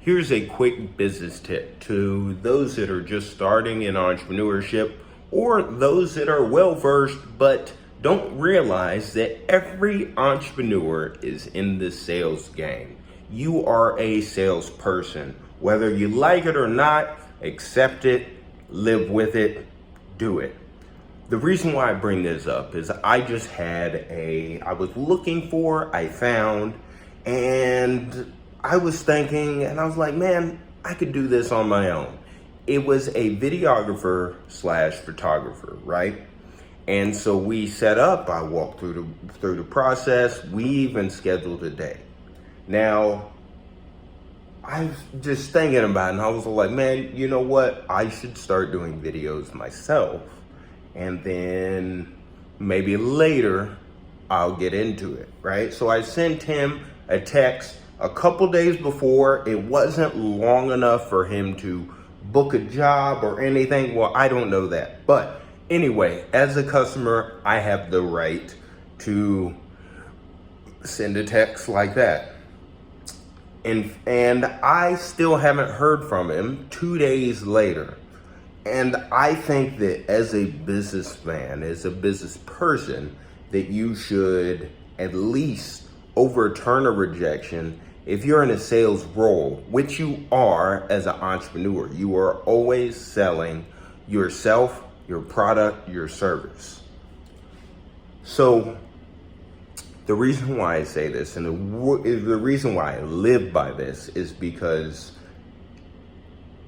Here's a quick business tip to those that are just starting in entrepreneurship or those that are well versed but don't realize that every entrepreneur is in the sales game. You are a salesperson. Whether you like it or not, accept it, live with it, do it. The reason why I bring this up is I just had I found, and I was thinking, and I was like, man, I could do this on my own. It was a videographer slash photographer, right? And so we set up, I walked through the process, we even scheduled a day. Now, I was just thinking about it, and I was like, man, you know what? I should start doing videos myself. And then maybe later, I'll get into it, right? So I sent him a text a couple days before. It wasn't long enough for him to book a job or anything. Well, I don't know that. But anyway, as a customer, I have the right to send a text like that. And I still haven't heard from him 2 days later. And I think that as a businessman, as a business person, that you should at least overturn a rejection if you're in a sales role, which you are as an entrepreneur. You are always selling yourself, your product, your service. So the reason why I say this, and the reason why I live by this, is because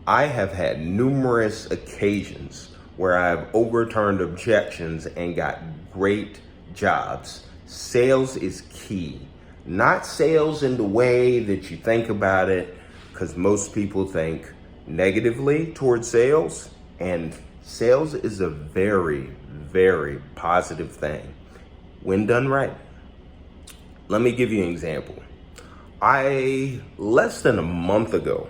I have had numerous occasions where I've overturned objections and got great jobs. Sales is key. Not sales in the way that you think about it, because most people think negatively towards sales, and sales is a very, very positive thing when done right. Let me give you an example. Less than a month ago,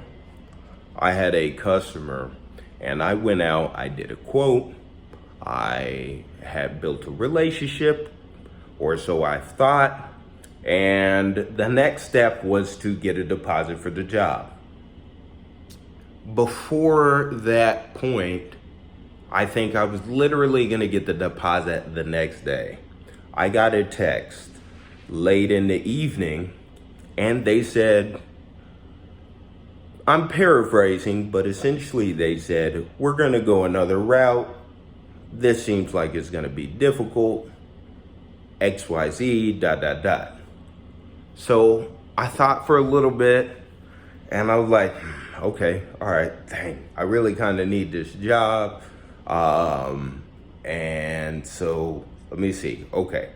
I had a customer, and I went out, I did a quote, I had built a relationship, or so I thought, and the next step was to get a deposit for the job. Before that point, I think I was literally gonna get the deposit the next day. I got a text late in the evening, and they said, I'm paraphrasing, but essentially they said, we're gonna go another route. This seems like it's gonna be difficult, XYZ, ... So I thought for a little bit, and I was like, okay, all right, dang, I really kind of need this job. And so let me see, okay.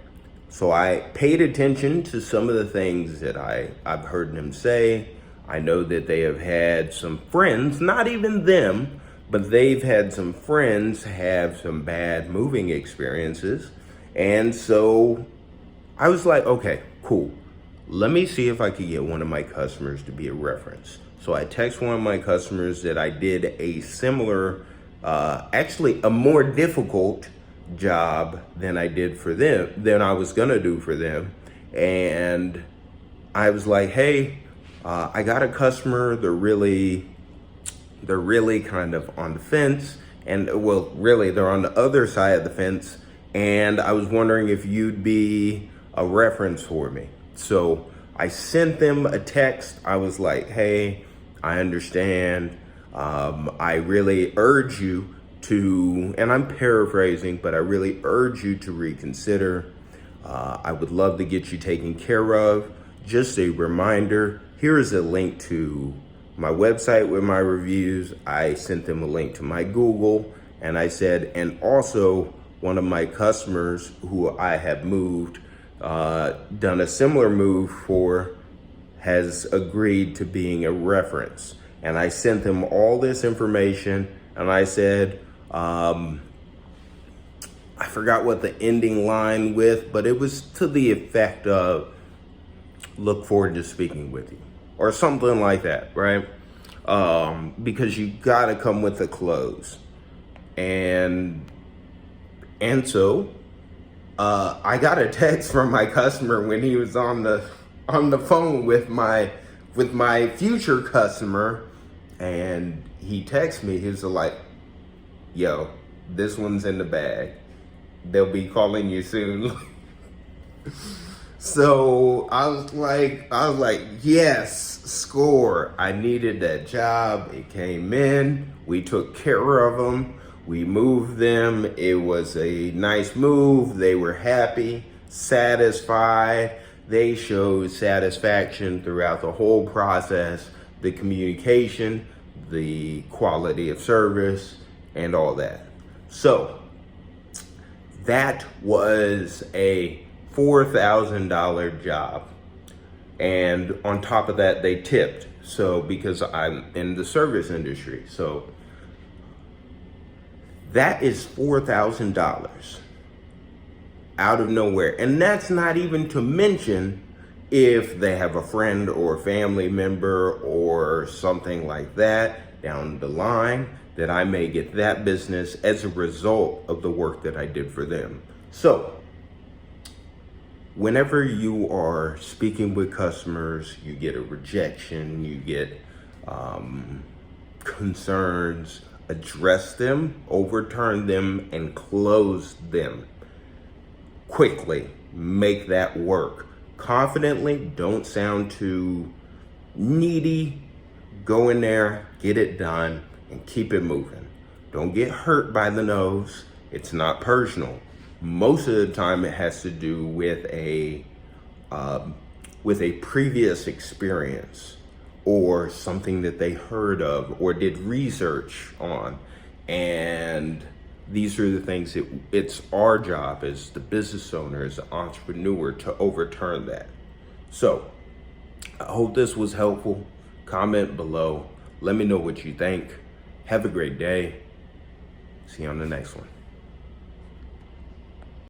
So I paid attention to some of the things that I've heard them say. I know that they have had some friends, not even them, but they've had some friends have some bad moving experiences. And so I was like, okay, cool. Let me see if I could get one of my customers to be a reference. So I text one of my customers that I did a similar, actually a more difficult job than I did for them, than I was gonna do for them. And I was like, hey, I got a customer, they're really kind of on the fence, and well, really they're on the other side of the fence, and I was wondering if you'd be a reference for me. So I sent them a text. I was like, hey, I understand. I really urge you to, and I'm paraphrasing, but I really urge you to reconsider. I would love to get you taken care of. Just a reminder, here is a link to my website with my reviews. I sent them a link to my Google, and I said, and also one of my customers who I have moved, done a similar move for, has agreed to being a reference. And I sent them all this information, and I said, I forgot what the ending line with, but it was to the effect of, look forward to speaking with you, or something like that, right? Because you gotta come with a close. And so I got a text from my customer when he was on the phone with my with my future customer, and he texts me. He was like, "Yo, this one's in the bag. They'll be calling you soon." So I was like, yes, score. I needed that job. It came in. We took care of them. We moved them. It was a nice move. They were happy, satisfied. They showed satisfaction throughout the whole process, the communication, the quality of service, and all that. So that was a $4,000 job. And on top of that, they tipped. So because I'm in the service industry. So that is $4,000 out of nowhere. And that's not even to mention if they have a friend or a family member or something like that down the line, that I may get that business as a result of the work that I did for them. So whenever you are speaking with customers, you get a rejection, you get concerns, address them, overturn them, and close them quickly. Make that work. Confidently, don't sound too needy. Go in there, get it done, and keep it moving. Don't get hurt by the nose. It's not personal. Most of the time it has to do with a previous experience or something that they heard of or did research on. And these are the things that it's our job as the business owner, as the entrepreneur, to overturn that. So I hope this was helpful. Comment below. Let me know what you think. Have a great day. See you on the next one.